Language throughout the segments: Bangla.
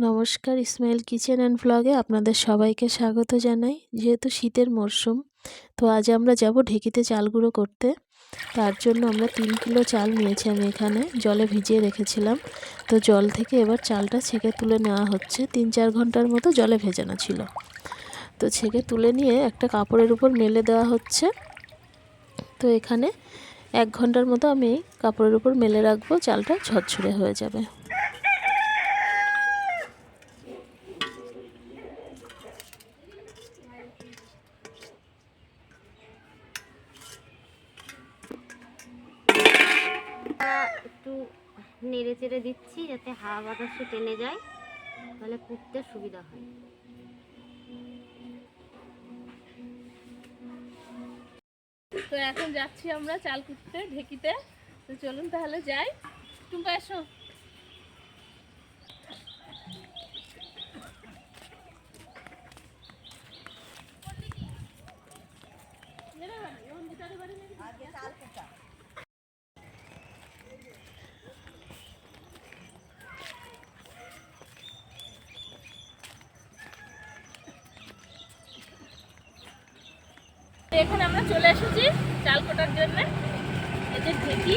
নমস্কার, ইসমাইল কিচেন অ্যান্ড ভ্লগে আপনাদের সবাইকে স্বাগত জানাই। যেহেতু শীতের মরশুম, তো আজ আমরা যাব ঢেঁকিতে চাল গুঁড়ো করতে। তার জন্য আমরা 3 কিলো চাল নিয়েছি, আমি এখানে জলে ভিজিয়ে রেখেছিলাম। তো জল থেকে এবার চালটা ছেঁকে তুলে নেওয়া হচ্ছে। 3-4 ঘন্টার মতো জলে ভেজানো ছিল। তো ছেঁকে তুলে নিয়ে একটা কাপড়ের উপর মেলে দেওয়া হচ্ছে। তো এখানে 1 ঘন্টার মতো আমি কাপড়ের উপর মেলে রাখবো, চালটা ঝরঝরে হয়ে যাবে। একটু নেড়ে চেড়ে দিচ্ছি যাতে হাওয়া বাতাসে টেনে যায়, তাহলে কুটতে সুবিধা হয়। তো এখন যাচ্ছি আমরা চাল কুটতে ঢেকিতে। তো চলুন তাহলে যাই। টুম্পা এসো। এখানে আমরা চলে এসেছি চাল কোটার জন্য। এই যে ঢেকি,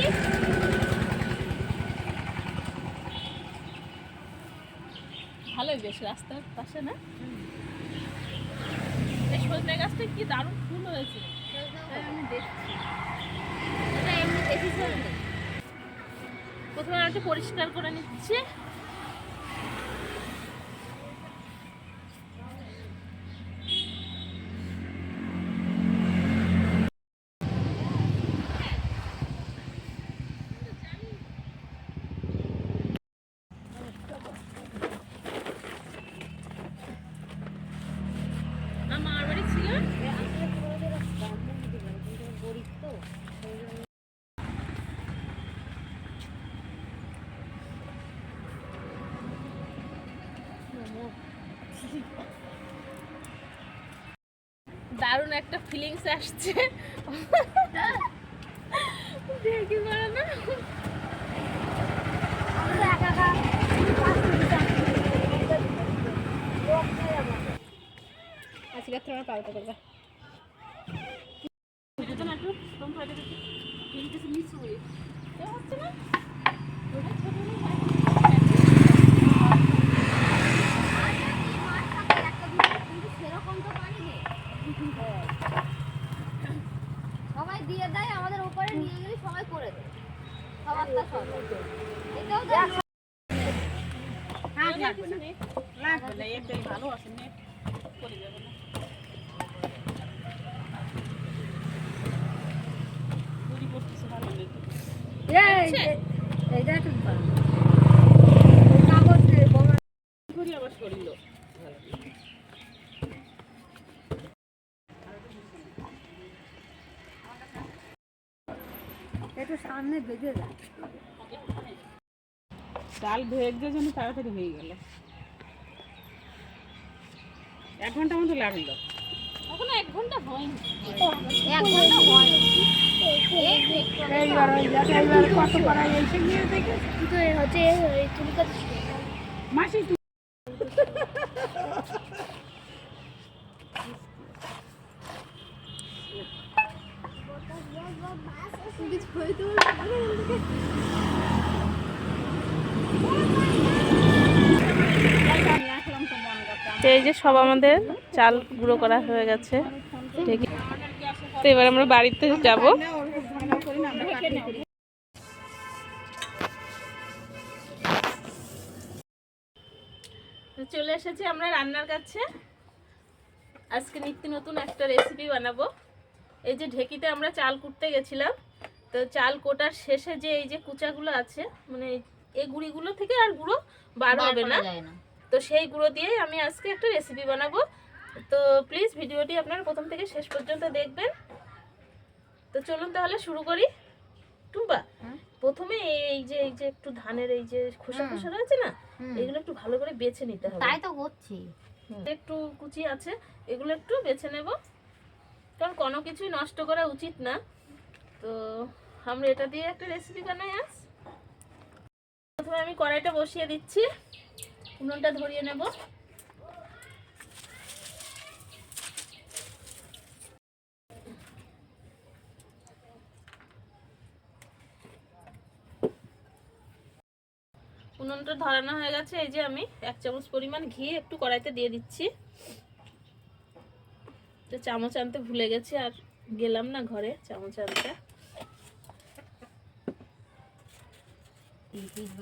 ভালোই বেশ রাস্তার পাশে না? এই সজনে গাছটা কি দারুণ ফুল হয়েছে, আমি দেখছি। প্রথমে একটু পরিষ্কার করে নিচ্ছি। আমার বাড়ি ছিল দারুণ একটা ফিলিংস আসছে। দেখি পারে না আজকে তোমার পাল্টা করবে সবাই দিয়ে দেয়, আমাদের উপরে নিয়ে গেলে সবাই করে দেয়। সবারটা সবাই এটাও লাগবে না, এটাই ভালো আছে, নেট করে যাবে না। দড়ি পড়তেছে ভালো নেই। এইটা একটু ঘুরি আবার সরিল। একটু সামনে বেঁধে যায়। চাল ভেজে যেন তাড়াতাড়ি হয়ে গেল। 1 ঘন্টা মতো লাগলো। এখনো 1 ঘন্টা হয়নি। 1 ঘন্টা হয়। এইবার কত করা এসে গিয়ে দেখে কিন্তু হচ্ছে তুমি কত মাসি এই যে সব আমাদের চাল গুঁড়ো করা হয়ে গেছে। তো এবার আমরা বাড়িতে যাব। চলে এসেছি আমরা রান্নার কাছে। আজকে নিত্য নতুন একটা রেসিপি বানাবো। এই যে ঢেকিতে আমরা চাল কুটতে গেছিলাম, তো চাল কোটার শেষে যে এই যে কুচাগুলো আছে, মানে এই গুঁড়িগুলো থেকে আর গুঁড়ো বার হবে না, তো সেই গুঁড়ো দিয়েই আমি আজকে একটা রেসিপি বানাবো। তো প্লিজ ভিডিওটি আপনারা প্রথম থেকে শেষ পর্যন্ত দেখবেন। তো চলুন তাহলে শুরু করি। টুম্পা, প্রথমে এই যে একটু ধানের এই যে খোসা খোসা রয়েছে না, এগুলো একটু ভালো করে বেছে নিতে হবে। তাই তো করছি। একটু কুচি আছে, এগুলো একটু বেছে নেব, কারণ কোনো কিছুই নষ্ট করা উচিত না। তো আমরা এটা দিয়ে একটা রেসিপি বানাই আজ। প্রথমে আমি কড়াইটা বসিয়ে দিচ্ছি। উনুনটা ধরিয়ে নেব। উনুনটা ধরানো হয়ে গেছে। এই যে আমি 1 চামচ পরিমাণ ঘি একটু কড়াইতে দিয়ে দিচ্ছি। তো চামচ আনতে ভুলে গেছি, আর গেলাম না ঘরে চামচ আনতে।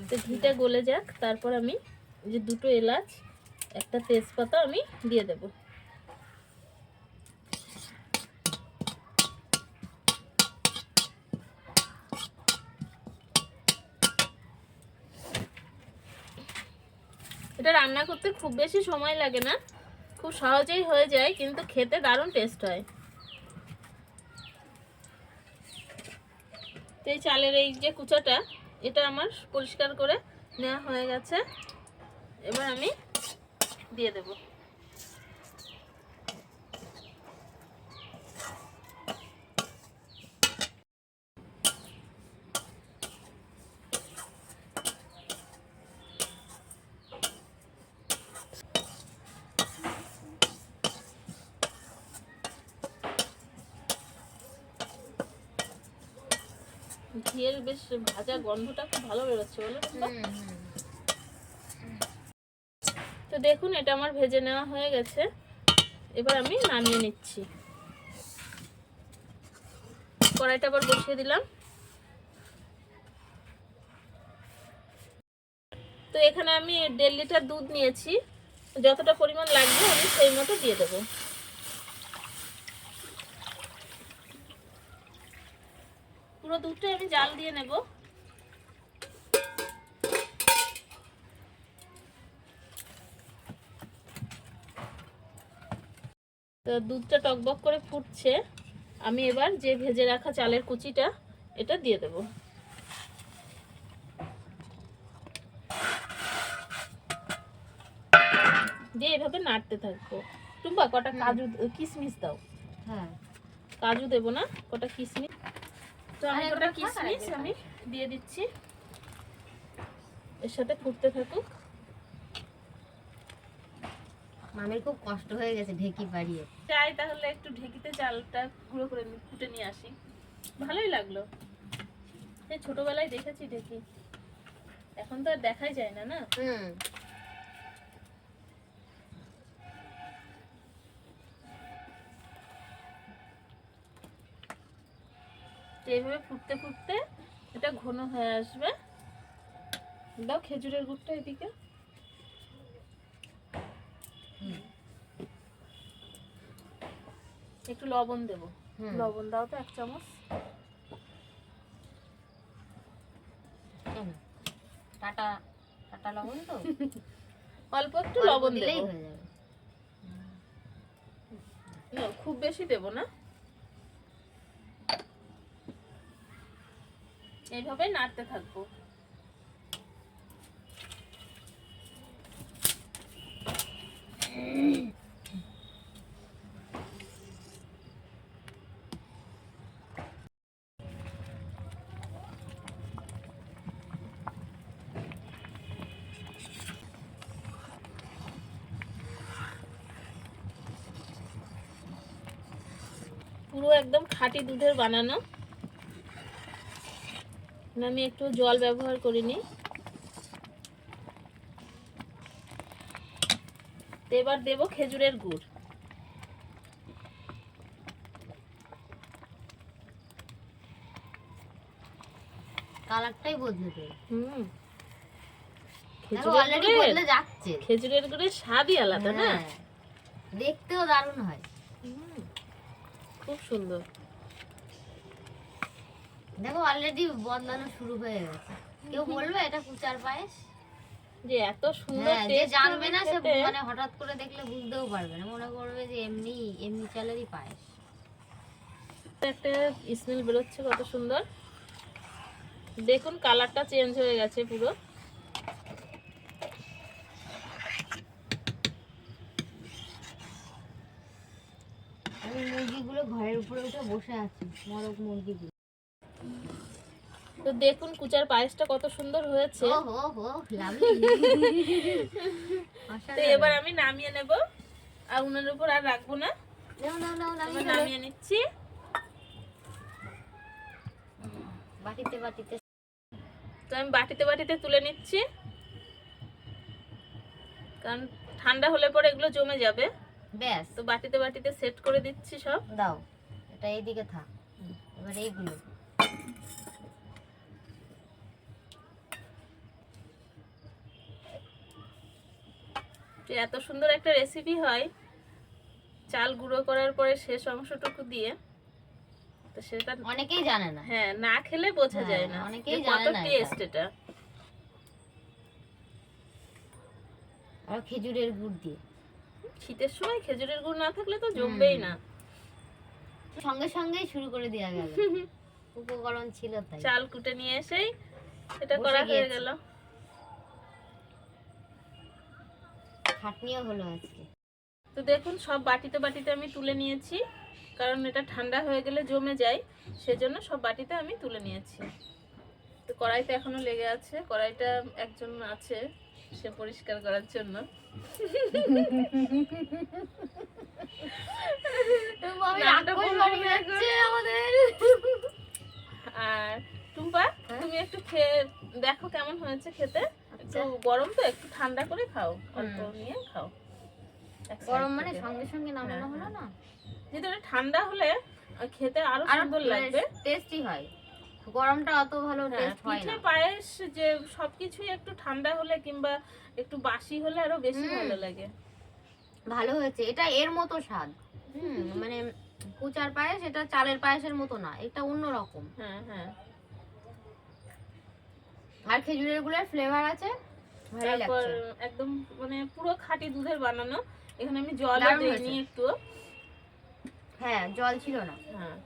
তো ঘিটা গলে যাক, তারপর আমি যে 2টো এলাচ, একটা তেজপাতা আমি দিয়ে দেব। এটা রান্না করতে খুব বেশি সময় লাগে না, খুব সহজেই হয়ে যায়, কিন্তু খেতে দারুণ টেস্ট হয়। তো এই চালের এই যে কুচাটা, এটা আমার পরিষ্কার করে নেওয়া হয়ে গেছে। এবার আমি দিয়ে দেব। ঘিয়ের বেশ ভাজা গন্ধটা খুব ভালো বেরোচ্ছে, বলো? তো দেখুন, এটা আমার ভেজে নেওয়া হয়ে গেছে। এবার আমি নামিয়ে নিচ্ছি। কড়াইটা আবার বসিয়ে দিলাম। তো এখানে আমি 1.5 লিটার দুধ নিয়েছি, যতটা পরিমাণ লাগবে আমি সেই মতো দিয়ে দেব। পুরো দুধটা আমি জাল দিয়ে নেব। তো দুধটা টকবক করে ফুটছে। আমি এবার যে ভেজে রাখা চালের কুচিটা এটা দিয়ে দেব। দিয়ে এভাবে নাড়তে থাকবো। টুম্পা, কটা কাজু কিশমিশ দাও। হ্যাঁ, কাজু দেবো না, কটা কিশমিশ। তো আমি কটা কিশমিশ আমি দিয়ে দিচ্ছি। এর সাথে ফুটতে থাকুক। মামির খুব কষ্ট হয়ে গেছে ঢেকি বাড়িয়ে। চাই তাহলে একটু ঢেকিতে চালটা গুঁড়ো করে ফুটে নিয়ে আসি। ভালোই লাগলো। এই ছোটবেলায় দেখেছি ঢেকি, এখন তো আর দেখাই যায় না। না, এইভাবে ফুটতে ফুটতে এটা ঘন হয়ে আসবে। দাও খেজুরের গুড়টা এদিকে। একটু লবণ দেবো। লবণ দাও তো 1 চামচ। টাটা টাটা লবণ তো অল্প একটু লবণ দিলেই দেবো, হয়ে যাবে। না খুব বেশি দেবো না। এইভাবে নাড়তে থাকবো। পুরো একদম খাঁটি দুধের বানানো, আমি একটু জল ব্যবহার করিনি। এবার দেব খেজুরের গুড়। কালারটাই বদলে দেবে। অলরেডি বদলে যাচ্ছে। খেজুরের গুড়ের স্বাদই আলাদা, না? দেখতেও দারুণ হয়। খুব সুন্দর। দেখো অলরেডি বদলানো শুরু হয়ে গেছে। কেউ বলবে এটা কুচার পায়েস, যে এত সুন্দর যে টেস্ট জানবে না সে মানে হঠাৎ করে দেখলে বুঝতেও পারবে না, মনে করবে যে এমনি এমনি চালেরই পায়েস। একটা স্মেল বেরোচ্ছে কত সুন্দর। দেখুন কালারটা চেঞ্জ হয়ে গেছে পুরো। আমি মুরগিগুলো ঘরের উপরে উঠে বসে আছি, মরক মুরগিগুলো। তো দেখুন কুচার পায়েসটা কত সুন্দর হয়েছে। তো এবার আমি নামিয়ে নেব, আর উনুনের উপর আর রাখবো না, নামিয়ে নিচ্ছি বাটিতে বাটিতে। তো আমি বাটিতে বাটিতে তুলে নিচ্ছি, কারণ ঠান্ডা হলে পরে এগুলো জমে যাবে। ব্যাস, তো বাটিতে বাটিতে সেট করে দিচ্ছি সব। দাও, এটা এইদিকে থাক। এবার এইগুলো এত সুন্দর একটা রেসিপি হয় চাল গুঁড়ো করার পরে শেষ অংশটুকু দিয়ে, তো সেটা অনেকেই জানে না। হ্যাঁ, না খেলে বোঝা যায় না অনেকেই কত জানে না টেস্ট এটা। আর খেজুরের গুড় দিয়ে, শীতের সময় খেজুরের গুড় না থাকলে তো জমবেই না। সঙ্গে সঙ্গেই শুরু করে দেওয়া গেল, উপকরণ ছিল তাই। চাল কুটে নিয়ে এসেই এটা করা হয়ে গেল। খাটনিও হলো আজকে। তো দেখুন সব বাটিতে বাটিতে আমি তুলে নিয়েছি, কারণ এটা ঠান্ডা হয়ে গেলে জমে যায়, সেজন্য সব বাটিতে আমি তুলে নিয়েছি। তো কড়াইতে এখনো লেগে আছে, কড়াইটা একজন আছে সে পরিষ্কার করার জন্য। আর টুম্পা, তুমি একটু খেয়ে দেখো কেমন হয়েছে খেতে। একটু গরম তো, একটু ঠান্ডা করে খাও, অল্প নিয়ে খাও। গরম মানে সঙ্গে সঙ্গে নামানো হলো না, যেহেতু এটা ঠান্ডা হলে খেতে আরো সুন্দর লাগবে, টেস্টি হয়। গরমটা অত ভালো টেস্ট হয় না। পিঠে পায়েস যে সবকিছুই একটু ঠান্ডা হলে কিংবা একটু বাসি হলে আরো বেশি ভালো লাগে। ভালো হয়েছে, এটা এর মতো স্বাদ। মানে কুচার পায়েস এটা চালের পায়েসের মতো না, এটা অন্যরকম। হ্যাঁ হ্যাঁ, আর খেজুরের গুড়ের ফ্লেভার আছে, ভালো তারপর লাগছে। একদম মানে পুরো খাঁটি দুধের বানানো। এখানে আমি জল দিইনি একটু। হ্যাঁ, জল ছিল না, হ্যাঁ,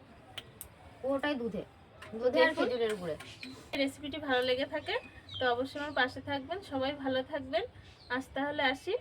পুরোটাই দুধে আর খেজুরের গুড়ে। রেসিপিটি ভালো লেগে থাকে তো অবশ্যই আমার পাশে থাকবেন, সবাই ভালো থাকবেন। আজ তাহলে আসি।